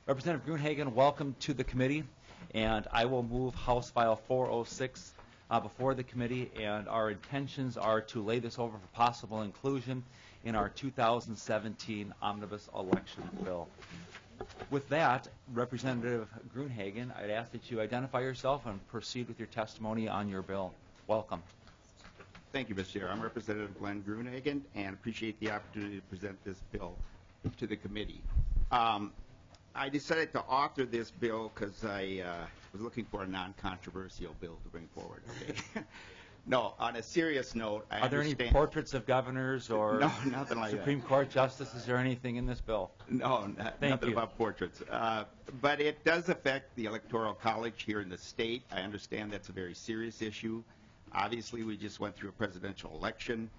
Representative Gruenhagen, welcome to the committee, and I will move House File 406 before the committee, and our intentions are to lay this over for possible inclusion in our 2017 omnibus election bill. With that, Representative Gruenhagen, I'd ask that you identify yourself and proceed with your testimony on your bill. Welcome. Thank you, Mr. Chair. I'm Representative Glenn Gruenhagen and appreciate the opportunity to present this bill to the committee. I decided to author this bill because I was looking for a non-controversial bill to bring forward. Okay? No, on a serious note, Are there any portraits of governors or no, nothing like Supreme that. Court justices or anything in this bill? No, nothing about portraits. But it does affect the Electoral College here in the state. I understand that's a very serious issue. Obviously, we just went through a presidential election,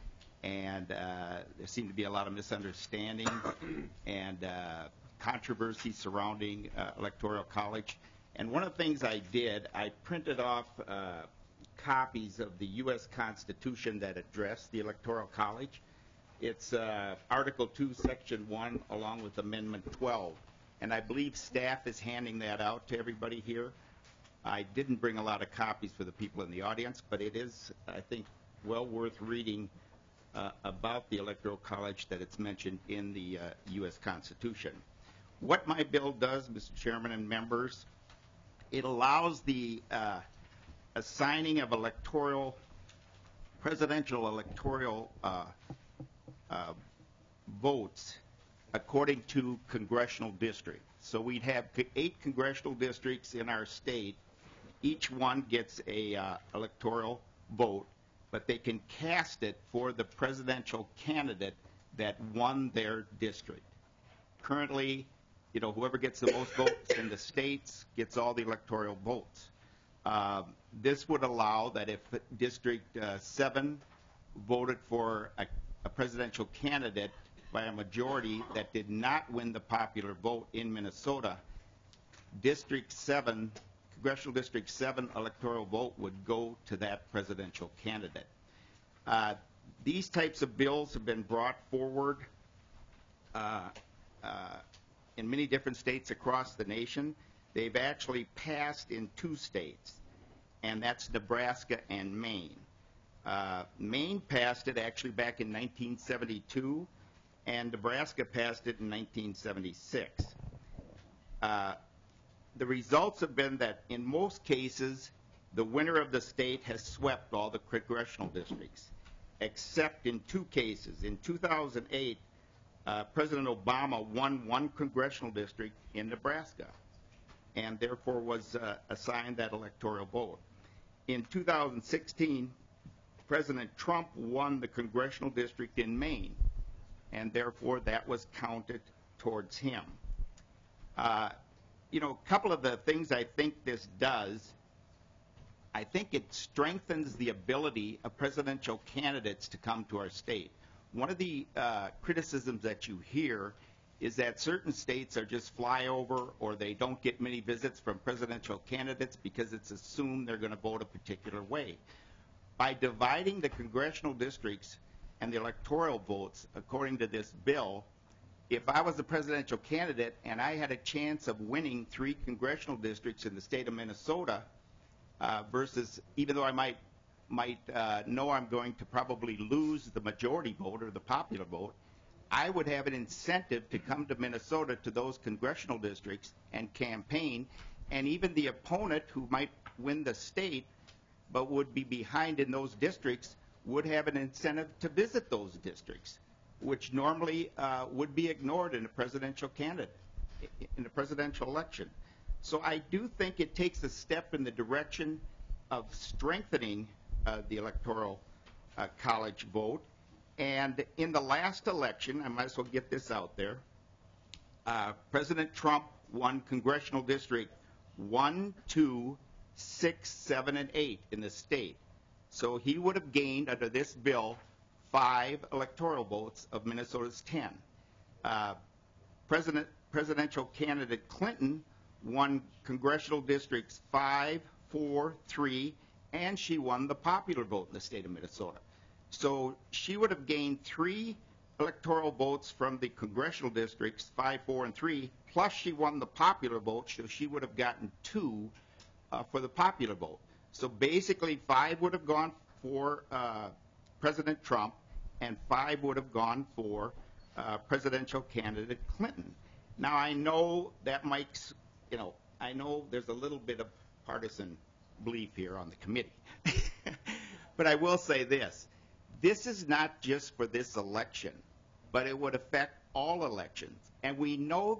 and there seemed to be a lot of misunderstanding and controversy surrounding Electoral College. And one of the things I did, I printed off copies of the U.S. Constitution that address the Electoral College. It's Article 2, Section 1, along with Amendment 12. And I believe staff is handing that out to everybody here. I didn't bring a lot of copies for the people in the audience, but it is, I think, well worth reading about the Electoral College that it's mentioned in the U.S. Constitution. What my bill does, Mr. Chairman and members, it allows the assigning of presidential electoral votes according to congressional district. So we'd have 8 congressional districts in our state. Each one gets a electoral vote, but they can cast it for the presidential candidate that won their district. Currently, you know, whoever gets the most votes in the states gets all the electoral votes. This would allow that if District 7 voted for a presidential candidate by a majority that did not win the popular vote in Minnesota, District 7, Congressional District 7 electoral vote would go to that presidential candidate. These types of bills have been brought forward in many different states across the nation. They've actually passed in 2 states, and that's Nebraska and Maine. Maine passed it actually back in 1972, and Nebraska passed it in 1976. The results have been that in most cases, the winner of the state has swept all the congressional districts, except in 2 cases. In 2008, President Obama won 1 congressional district in Nebraska, and therefore was assigned that electoral vote. In 2016, President Trump won the congressional district in Maine, and therefore that was counted towards him. You know, a couple of the things I think this does, I think it strengthens the ability of presidential candidates to come to our state. One of the criticisms that you hear is that certain states are just flyover, or they don't get many visits from presidential candidates because it's assumed they're going to vote a particular way. By dividing the congressional districts and the electoral votes according to this bill, if I was a presidential candidate and I had a chance of winning 3 congressional districts in the state of Minnesota, versus even though I might know I'm going to probably lose the majority vote or the popular vote, I would have an incentive to come to Minnesota to those congressional districts and campaign, and even the opponent who might win the state but would be behind in those districts would have an incentive to visit those districts, which normally would be ignored in a presidential candidate, in a presidential election. So I do think it takes a step in the direction of strengthening the Electoral College vote. And in the last election, I might as well get this out there, President Trump won congressional district 1, 2, 6, 7, and 8 in the state. So he would have gained, under this bill, 5 electoral votes of Minnesota's 10. Presidential candidate Clinton won congressional districts 5, 4, 3, and she won the popular vote in the state of Minnesota. So she would have gained 3 electoral votes from the congressional districts, 5, 4, and 3, plus she won the popular vote, so she would have gotten 2 for the popular vote. So basically 5 would have gone for President Trump, and 5 would have gone for presidential candidate Clinton. Now I know that might, I know there's a little bit of partisan belief here on the committee. But I will say this. This is not just for this election, but it would affect all elections. And we know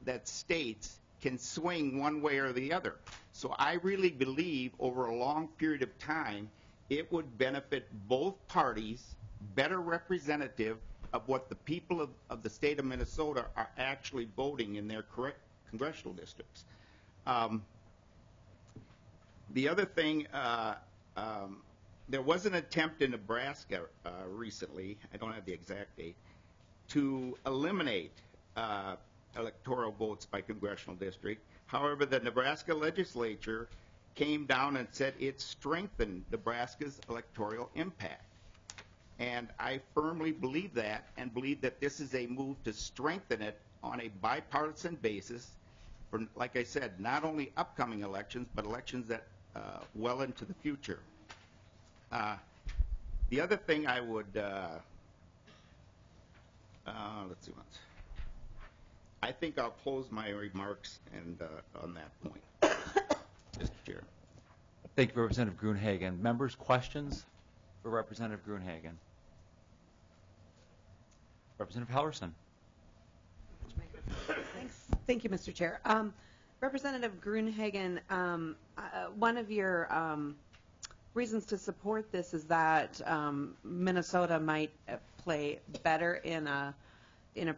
that states can swing one way or the other. So I really believe over a long period of time, it would benefit both parties, better representative of what the people of the state of Minnesota are actually voting in their correct congressional districts. The other thing, there was an attempt in Nebraska recently, I don't have the exact date, to eliminate electoral votes by congressional district. However, the Nebraska legislature came down and said it strengthened Nebraska's electoral impact. And I firmly believe that, and believe that this is a move to strengthen it on a bipartisan basis for, like I said, not only upcoming elections, but elections that well into the future. The other thing I would, let's see once. I think I'll close my remarks and on that point, Mr. Chair. Thank you, Representative Gruenhagen. Members, questions for Representative Gruenhagen? Representative Halverson. Thank you, Mr. Chair. Representative Gruenhagen, one of your reasons to support this is that Minnesota might play better in a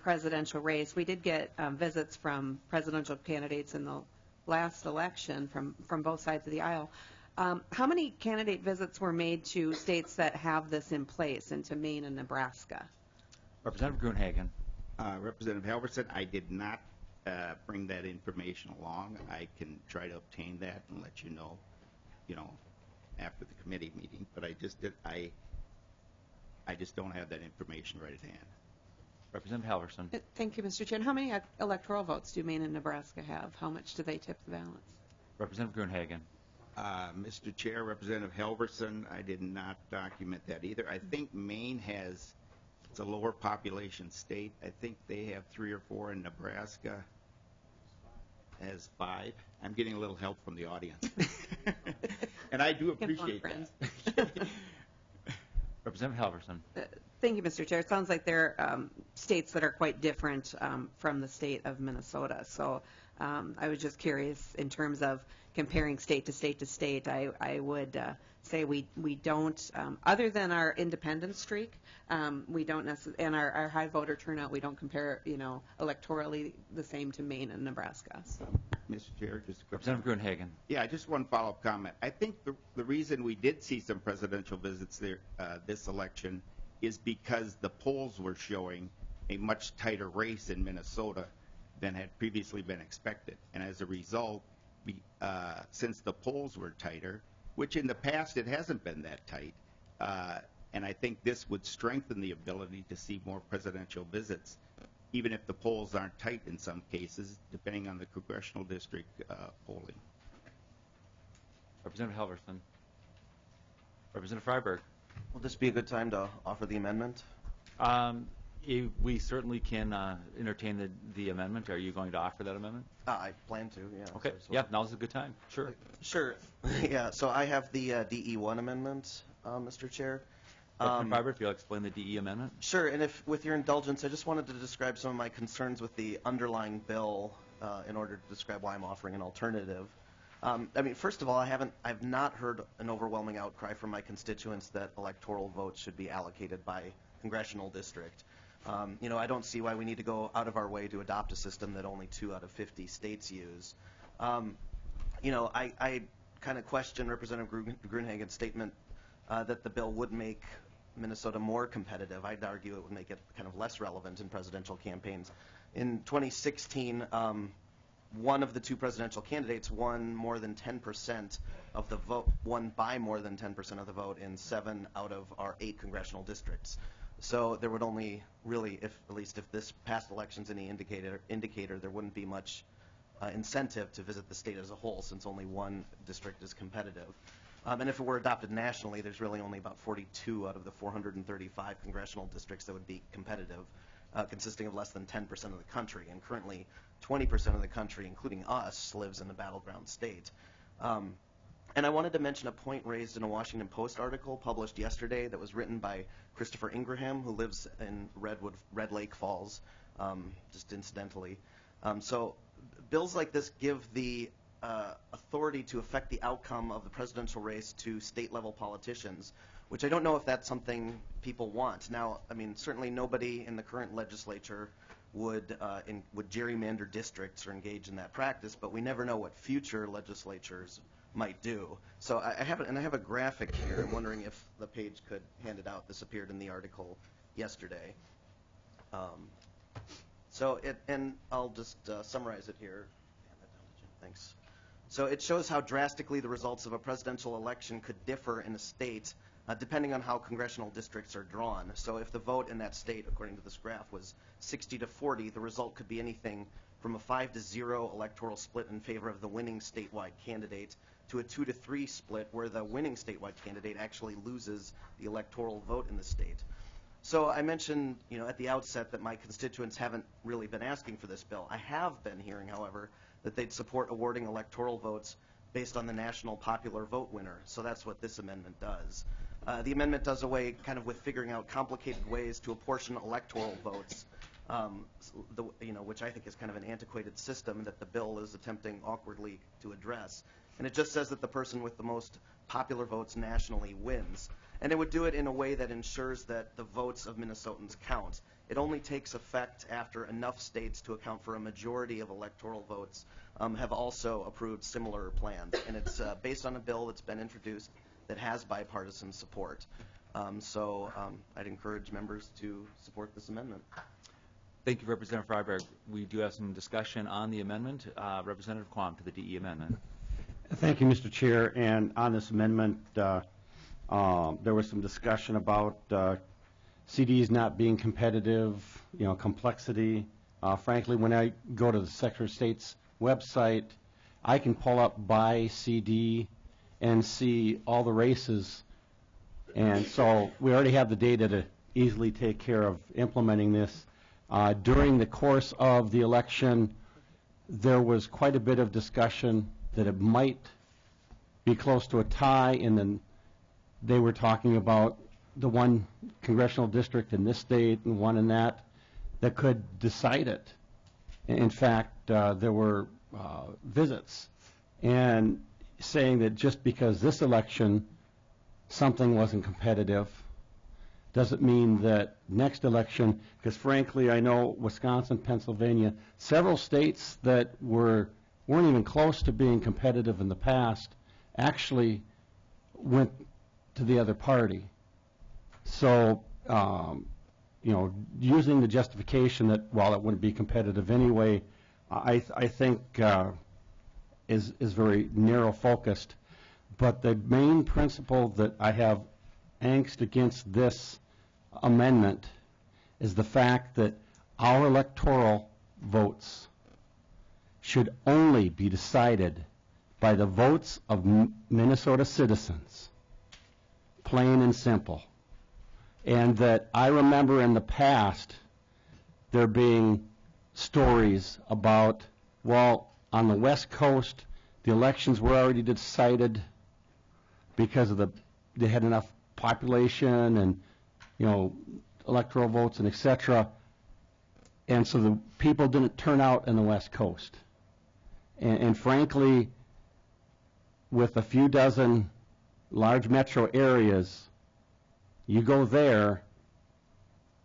presidential race. We did get visits from presidential candidates in the last election from both sides of the aisle. How many candidate visits were made to states that have this in place, into Maine and Nebraska? Representative Gruenhagen. Representative Halverson, I did not bring that information along. I can try to obtain that and let you know, after the committee meeting. But I just don't have that information right at hand. Representative Halverson. Thank you, Mr. Chair. And how many electoral votes do Maine and Nebraska have? How much do they tip the balance? Representative Gruenhagen. Mr. Chair, Representative Halverson, I did not document that either. I think Maine has, it's a lower population state. I think they have 3 or 4, and Nebraska has 5. I'm getting a little help from the audience. And I do appreciate that. Representative Halverson. Thank you, Mr. Chair. It sounds like they're states that are quite different from the state of Minnesota. So I was just curious in terms of comparing state to state to state. I would say we don't, other than our independent streak, we don't necessarily, and our high voter turnout, we don't compare, electorally the same to Maine and Nebraska. So. Mr. Chair, just a quick Representative Gruenhagen. Yeah, just one follow-up comment. I think the reason we did see some presidential visits there this election is because the polls were showing a much tighter race in Minnesota than had previously been expected. And as a result, since the polls were tighter, which in the past it hasn't been that tight, and I think this would strengthen the ability to see more presidential visits, even if the polls aren't tight in some cases, depending on the congressional district polling. Representative Halverson. Representative Freiberg. Will this be a good time to offer the amendment? We certainly can entertain the amendment. Are you going to offer that amendment? I plan to, yeah. Okay. So Yeah, now's a good time. Sure. Sure. Yeah, so I have the DE1 amendment, Mr. Chair. Representative Freiberg, if you'll explain the DE amendment. Sure, and if, with your indulgence, I just wanted to describe some of my concerns with the underlying bill in order to describe why I'm offering an alternative. First of all, I've not heard an overwhelming outcry from my constituents that electoral votes should be allocated by congressional district. I don't see why we need to go out of our way to adopt a system that only 2 out of 50 states use. I kind of question Representative Gruenhagen's statement that the bill would make Minnesota more competitive. I'd argue it would make it kind of less relevant in presidential campaigns. In 2016, one of the 2 presidential candidates won more than 10% of the vote, won by more than 10% of the vote in 7 out of our 8 congressional districts. So there would only really, at least if this past election's any indicator, there wouldn't be much incentive to visit the state as a whole, since only one district is competitive. And if it were adopted nationally, there's really only about 42 out of the 435 congressional districts that would be competitive, consisting of less than 10% of the country. And currently, 20% of the country, including us, lives in the battleground state. And I wanted to mention a point raised in a Washington Post article published yesterday that was written by Christopher Ingraham, who lives in Red Lake Falls, just incidentally. So bills like this give the authority to affect the outcome of the presidential race to state-level politicians, which I don't know if that's something people want. Now, I mean, certainly nobody in the current legislature would gerrymander districts or engage in that practice, but we never know what future legislatures might do. So I have a graphic here. I'm wondering if the page could hand it out. This appeared in the article yesterday. And I'll just summarize it here. Thanks. So it shows how drastically the results of a presidential election could differ in a state depending on how congressional districts are drawn. So if the vote in that state, according to this graph, was 60-40, the result could be anything from a 5-0 electoral split in favor of the winning statewide candidate to a 2-3 split where the winning statewide candidate actually loses the electoral vote in the state. So I mentioned, at the outset that my constituents haven't really been asking for this bill. I have been hearing, however, that they'd support awarding electoral votes based on the national popular vote winner. So that's what this amendment does. The amendment does away kind of with figuring out complicated ways to apportion electoral votes, which I think is kind of an antiquated system that the bill is attempting awkwardly to address. And it just says that the person with the most popular votes nationally wins. And it would do it in a way that ensures that the votes of Minnesotans count. It only takes effect after enough states to account for a majority of electoral votes have also approved similar plans. And it's based on a bill that's been introduced that has bipartisan support. I'd encourage members to support this amendment. Thank you, Representative Freiberg. We do have some discussion on the amendment. Representative Quam to the DE amendment. Thank you, Mr. Chair. And on this amendment, there was some discussion about CDs not being competitive, complexity. Frankly, when I go to the Secretary of State's website, I can pull up by CD and see all the races. And so we already have the data to easily take care of implementing this. During the course of the election, there was quite a bit of discussion that it might be close to a tie, and then they were talking about the one congressional district in this state and one in that could decide it. In fact, there were visits and saying that just because this election something wasn't competitive doesn't mean that next election, because frankly I know Wisconsin, Pennsylvania, several states that weren't even close to being competitive in the past actually went to the other party. So, using the justification that, while it wouldn't be competitive anyway, I think is very narrow focused. But the main principle that I have angst against this amendment is the fact that our electoral votes should only be decided by the votes of Minnesota citizens, plain and simple. And that I remember in the past there being stories about, well, on the West Coast, the elections were already decided because of they had enough population and, electoral votes and et cetera. And so the people didn't turn out in the West Coast. And frankly, with a few dozen large metro areas, you go there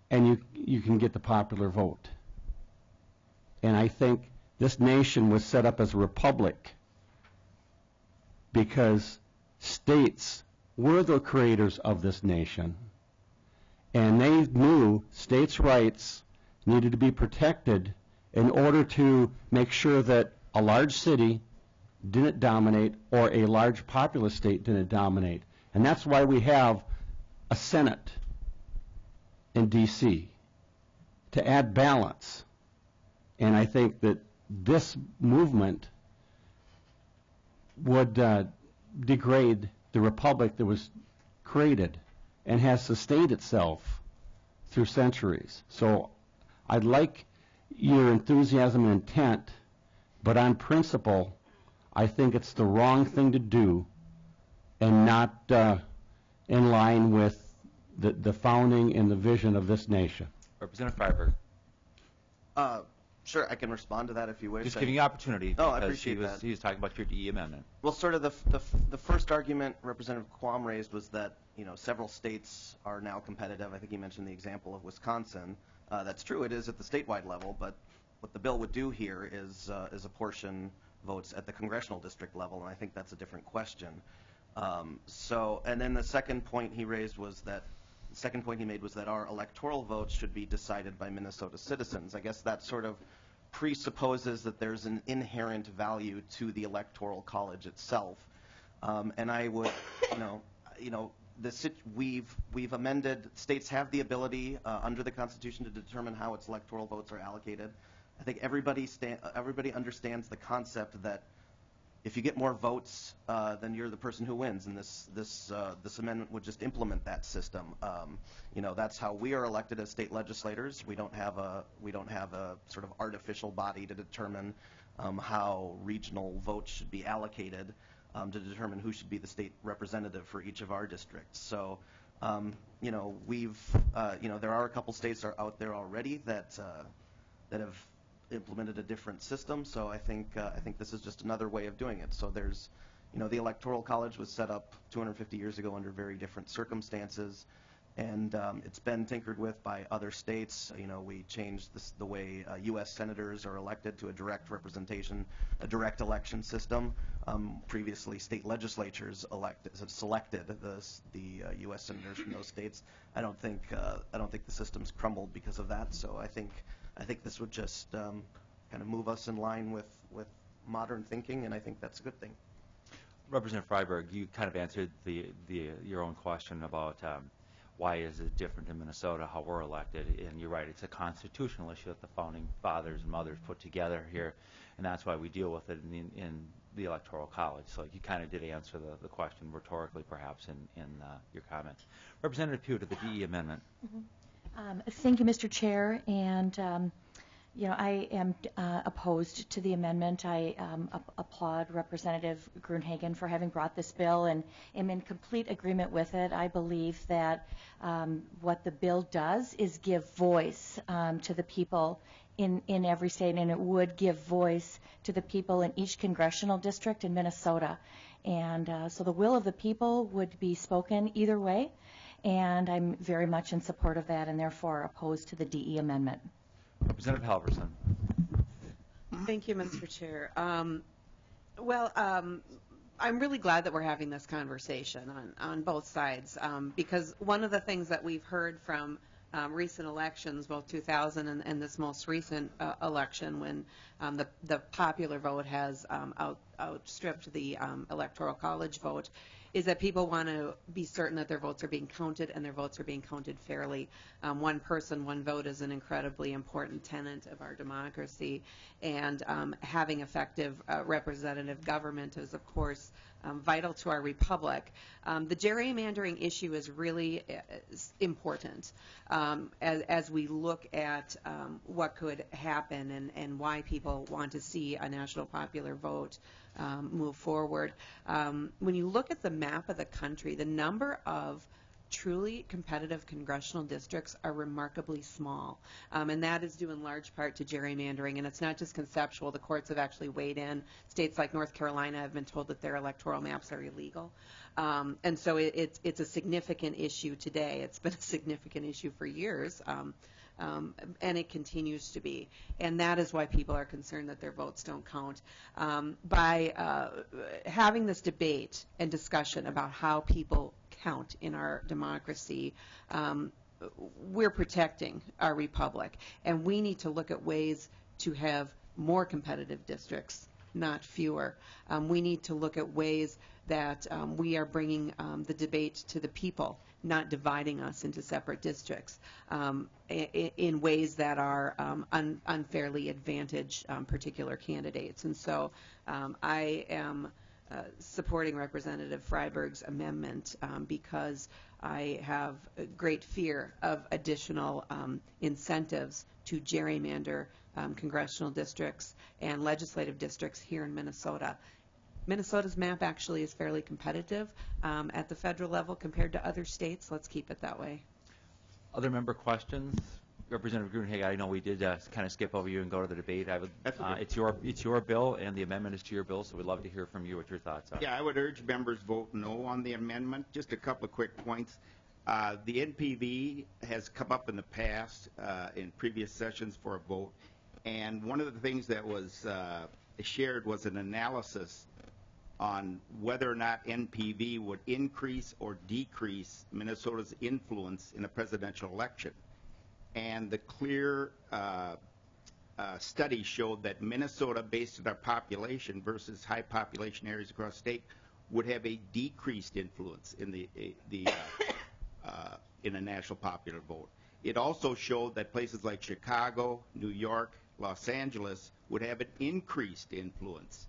and you can get the popular vote. And I think this nation was set up as a republic because states were the creators of this nation, and they knew states' rights needed to be protected in order to make sure that a large city didn't dominate or a large populous state didn't dominate. And that's why we have a Senate in D.C. to add balance. And I think that this movement would degrade the republic that was created and has sustained itself through centuries. So I'd like your enthusiasm and intent, but on principle, I think it's the wrong thing to do and not in line with the founding and the vision of this nation. Representative Freiberg. Sure, I can respond to that if you wish. Just giving you opportunity. Oh, I because appreciate that. He was talking about your DE amendment. Well, sort of the first argument Representative Quam raised was that, you know, several states are now competitive. I think he mentioned the example of Wisconsin. That's true. It is at the statewide level, but what the bill would do here is apportion votes at the congressional district level, and I think that's a different question. And then the second point he made was that our electoral votes should be decided by Minnesota citizens. I guess that sort of presupposes that there's an inherent value to the Electoral College itself. And I would, we've amended, states have the ability under the Constitution to determine how its electoral votes are allocated. I think everybody understands the concept that if you get more votes, then you're the person who wins, and this amendment would just implement that system. That's how we are elected as state legislators. We don't have a sort of artificial body to determine how regional votes should be allocated to determine who should be the state representative for each of our districts. So, there are a couple states out there already that have implemented a different system, so I think this is just another way of doing it. So there's, the Electoral College was set up 250 years ago under very different circumstances, and it's been tinkered with by other states. We changed the way U.S. senators are elected to a direct representation, a direct election system. Previously, state legislatures selected the U.S. senators from those states. I don't think the system's crumbled because of that. So I think this would just kind of move us in line with modern thinking, and I think that's a good thing. Representative Freiberg, you kind of answered your own question about why is it different in Minnesota, how we're elected, and you're right, it's a constitutional issue that the founding fathers and mothers put together here, and that's why we deal with it in the Electoral College. So you kind of did answer the question rhetorically, perhaps, in your comments. Representative Pugh to the DE amendment. Mm-hmm. Thank you, Mr. Chair, and I am opposed to the amendment. I applaud Representative Gruenhagen for having brought this bill and am in complete agreement with it. I believe that what the bill does is give voice to the people in every state, and it would give voice to the people in each congressional district in Minnesota. And so the will of the people would be spoken either way, and I'm very much in support of that and therefore opposed to the DE amendment. Representative Halverson. Thank you, Mr. Chair. I'm really glad that we're having this conversation on both sides because one of the things that we've heard from recent elections, both 2000 and this most recent election, when the popular vote has outstripped the Electoral College vote, is that people want to be certain that their votes are being counted and their votes are being counted fairly. One person, one vote is an incredibly important tenet of our democracy, and having effective representative government is, of course, vital to our republic. The gerrymandering issue is really important as we look at what could happen and why people want to see a national popular vote move forward. When you look at the map of the country, the number of truly competitive congressional districts are remarkably small, and that is due in large part to gerrymandering. And it's not just conceptual. The courts have actually weighed in. States like North Carolina have been told that their electoral maps are illegal, and so it's a significant issue today. It's been a significant issue for years. And it continues to be. And that is why people are concerned that their votes don't count. By having this debate and discussion about how people count in our democracy, we're protecting our republic. And we need to look at ways to have more competitive districts not fewer. We need to look at ways that we are bringing the debate to the people, not dividing us into separate districts in ways that are unfairly advantage particular candidates. And so I am supporting Representative Freiberg's amendment because I have a great fear of additional incentives to gerrymander congressional districts and legislative districts here in Minnesota. Minnesota's map actually is fairly competitive at the federal level compared to other states. Let's keep it that way. Other member questions? Representative Gruenhagen, I know we did kind of skip over you and go to the debate. I would, it's your bill, and the amendment is to your bill, so we'd love to hear from you what your thoughts are. Yeah, I would urge members vote no on the amendment. Just a couple of quick points. The NPV has come up in the past in previous sessions for a vote, and one of the things that was shared was an analysis on whether or not NPV would increase or decrease Minnesota's influence in a presidential election. And the clear study showed that Minnesota, based on our population versus high population areas across the state, would have a decreased influence in in a national popular vote. It also showed that places like Chicago, New York, Los Angeles would have an increased influence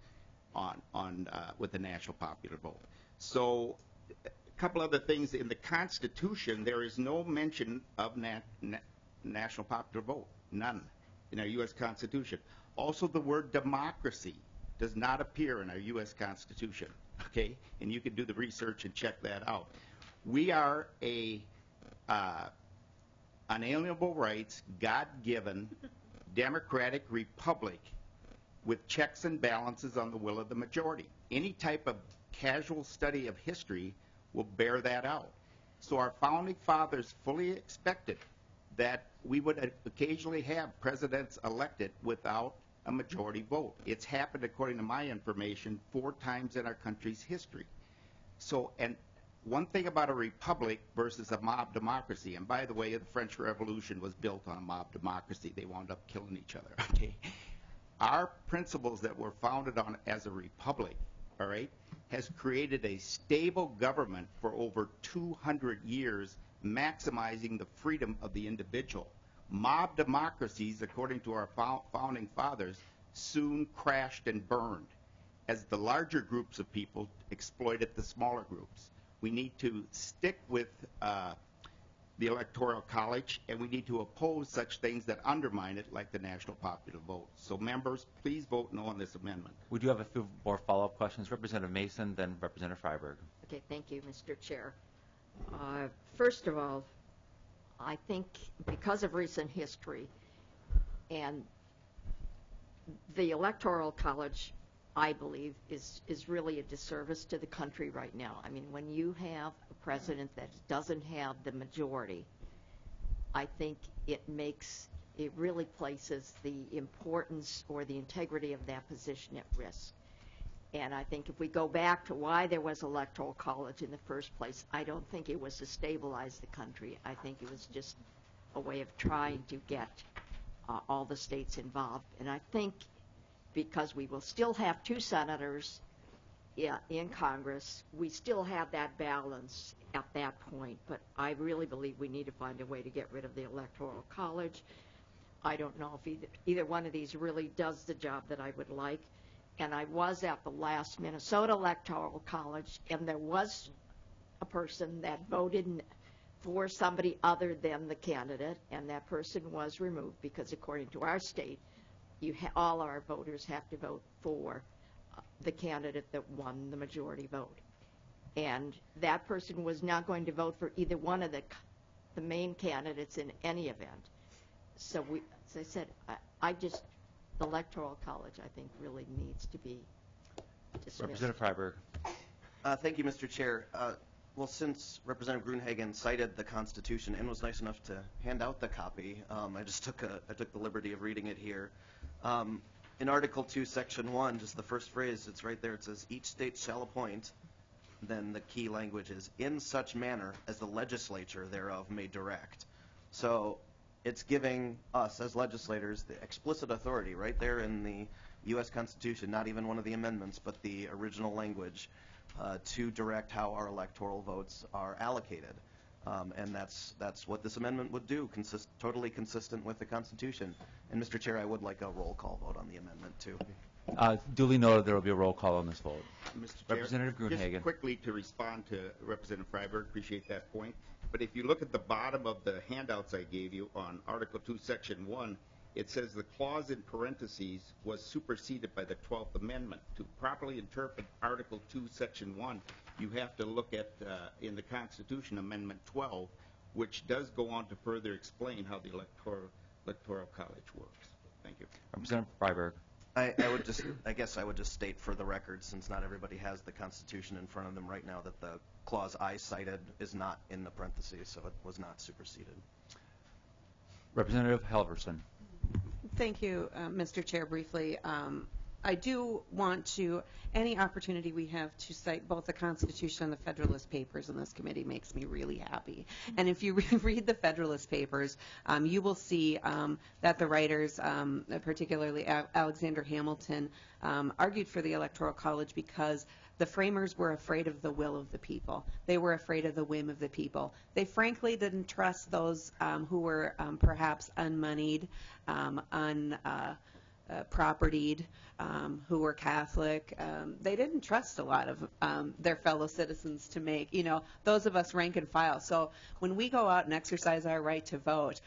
with the national popular vote. So a couple other things. In the Constitution, there is no mention of national popular vote, none, in our U.S. Constitution. Also, the word democracy does not appear in our U.S. Constitution, okay? And you can do the research and check that out. We are a unalienable rights, God-given, democratic republic with checks and balances on the will of the majority. Any type of casual study of history will bear that out. So our founding fathers fully expected that we would occasionally have presidents elected without a majority vote. It's happened, according to my information, 4 times in our country's history. So, and one thing about a republic versus a mob democracy, and by the way, the French Revolution was built on a mob democracy. They wound up killing each other, okay? Our principles that were founded on as a republic, all right, has created a stable government for over 200 years, maximizing the freedom of the individual. Mob democracies, according to our founding fathers, soon crashed and burned as the larger groups of people exploited the smaller groups. We need to stick with the Electoral College, and we need to oppose such things that undermine it, like the national popular vote. So members, please vote no on this amendment. We do have a few more follow-up questions. Representative Mason, then Representative Freiberg. Okay, thank you, Mr. Chair. First of all, I think because of recent history and the Electoral College, I believe, is really a disservice to the country right now. I mean, when you have a president that doesn't have the majority, I think it really places the importance or the integrity of that position at risk. And I think if we go back to why there was Electoral College in the first place, I don't think it was to stabilize the country. I think it was just a way of trying to get all the states involved. And I think because we will still have 2 senators in Congress, we still have that balance at that point. But I really believe we need to find a way to get rid of the Electoral College. I don't know if either one of these really does the job that I would like. And I was at the last Minnesota Electoral College, and there was a person that voted for somebody other than the candidate, and that person was removed because according to our state, all our voters have to vote for the candidate that won the majority vote. And that person was not going to vote for either one of the main candidates in any event. So as I said, the Electoral College, I think, really needs to be dismissed. Representative Freiberg. Thank you, Mr. Chair. Well, since Representative Gruenhagen cited the Constitution and was nice enough to hand out the copy, I took the liberty of reading it here. In Article 2, Section 1, just the first phrase, it's right there. It says, each state shall appoint, then the key language is, in such manner as the legislature thereof may direct. So it's giving us as legislators the explicit authority right there in the U.S. Constitution, not even one of the amendments, but the original language, to direct how our electoral votes are allocated. And that's what this amendment would do, totally consistent with the Constitution. And Mr. Chair, I would like a roll call vote on the amendment, too. Duly noted, there will be a roll call on this vote. Mr. Chair, Representative Gruenhagen. just quickly to respond to Representative Freiberg, appreciate that point. But if you look at the bottom of the handouts I gave you on Article 2, Section 1, it says the clause in parentheses was superseded by the 12th Amendment. To properly interpret Article 2, Section 1, you have to look at, in the Constitution, Amendment 12, which does go on to further explain how the Electoral College works. Thank you. Representative Freiberg. I guess I would just state for the record, since not everybody has the Constitution in front of them right now, that the clause I cited is not in the parentheses, so it was not superseded. Representative Halverson. Thank you, Mr. Chair. Briefly, I do want to, any opportunity we have to cite both the Constitution and the Federalist Papers in this committee makes me really happy. And if you read the Federalist Papers, you will see that the writers, particularly Alexander Hamilton, argued for the Electoral College because the framers were afraid of the will of the people. They were afraid of the whim of the people. They frankly didn't trust those who were perhaps unmoneyed, propertied, who were Catholic. They didn't trust a lot of their fellow citizens to make, those of us rank and file. So when we go out and exercise our right to vote,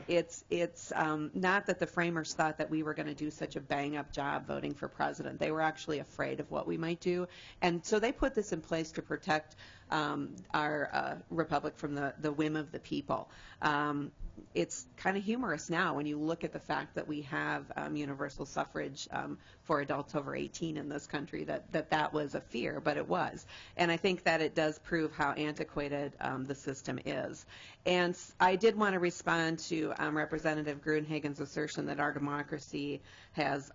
it's not that the framers thought that we were going to do such a bang-up job voting for president. They were actually afraid of what we might do. And so they put this in place to protect our republic from the whim of the people. It's kind of humorous now when you look at the fact that we have universal suffrage for adults over 18 in this country, that was a fear, but it was. And I think that it does prove how antiquated the system is. And I did want to respond to Representative Gruenhagen's assertion that our democracy has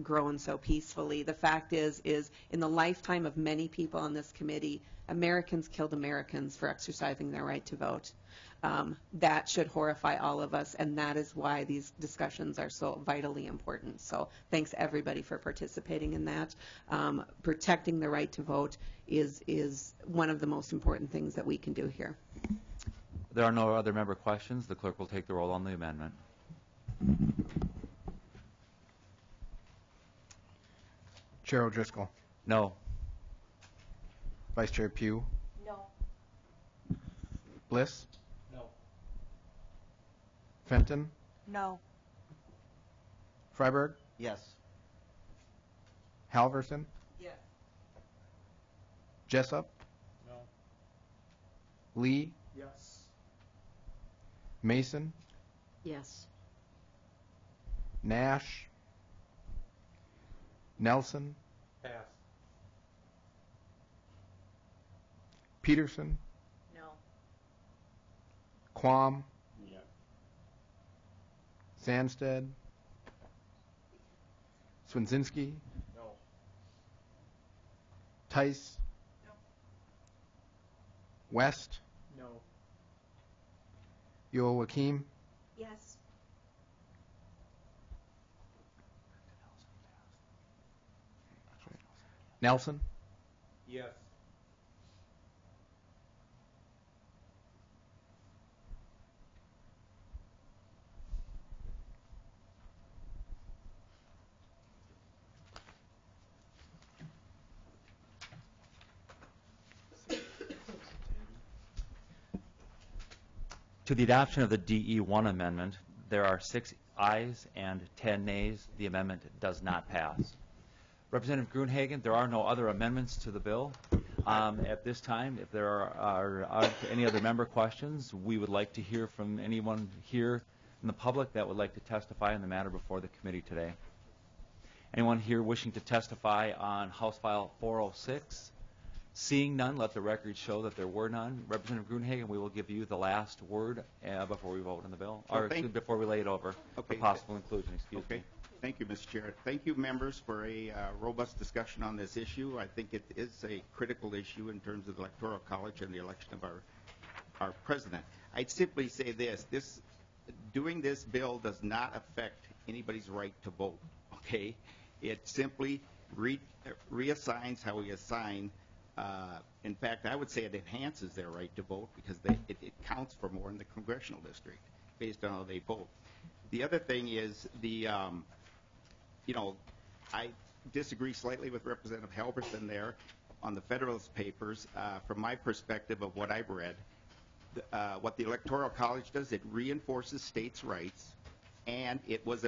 grown so peacefully. The fact is in the lifetime of many people on this committee, Americans killed Americans for exercising their right to vote. That should horrify all of us, and that is why these discussions are so vitally important. So thanks everybody for participating in that. Protecting the right to vote is one of the most important things that we can do here. There are no other member questions. The clerk will take the roll on the amendment. Chair O'Driscoll. No. Vice Chair Pugh. No. Bliss. No. Fenton. No. Freiberg. Yes. Halverson. Yes. Jessup. No. Lee. Yes. Mason. Yes. Nash. Nelson. Pass. Peterson. No. Quam. Yeah. Sandstead. Swinzinski. No. Tice. No. West. No. Yoakim. Yes. Nelson. Yes. To the adoption of the DE1 amendment, there are 6 ayes and 10 nays. The amendment does not pass. Representative Gruenhagen, there are no other amendments to the bill. At this time, if there are any other member questions, we would like to hear from anyone here in the public that would like to testify on the matter before the committee today. Anyone here wishing to testify on House File 406? Seeing none, let the record show that there were none. Representative Gruenhagen, we will give you the last word before we vote on the bill, or before we lay it over for possible inclusion. Excuse me. Thank you, Mr. Chair. Thank you, members, for a robust discussion on this issue. I think it is a critical issue in terms of the Electoral College and the election of our president. I'd simply say this: doing this bill does not affect anybody's right to vote. Okay, It simply reassigns how we assign. In fact, I would say it enhances their right to vote because it counts for more in the congressional district based on how they vote. The other thing is I disagree slightly with Representative Halverson there on the Federalist Papers. From my perspective of what I've read, what the Electoral College does, it reinforces states' rights, and it was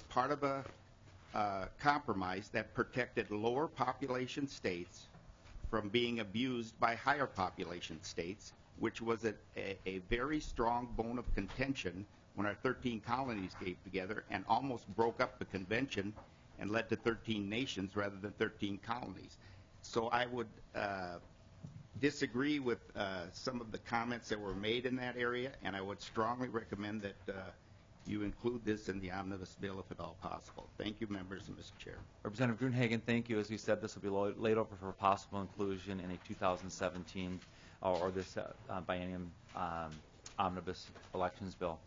part of a compromise that protected lower population states from being abused by higher population states, which was a very strong bone of contention when our 13 colonies came together and almost broke up the convention and led to 13 nations rather than 13 colonies. So I would disagree with some of the comments that were made in that area, and I would strongly recommend that you include this in the omnibus bill if at all possible. Thank you, members and Mr. Chair. Representative Gruenhagen, thank you. As we said, this will be laid over for possible inclusion in a 2017 or this biennium omnibus elections bill.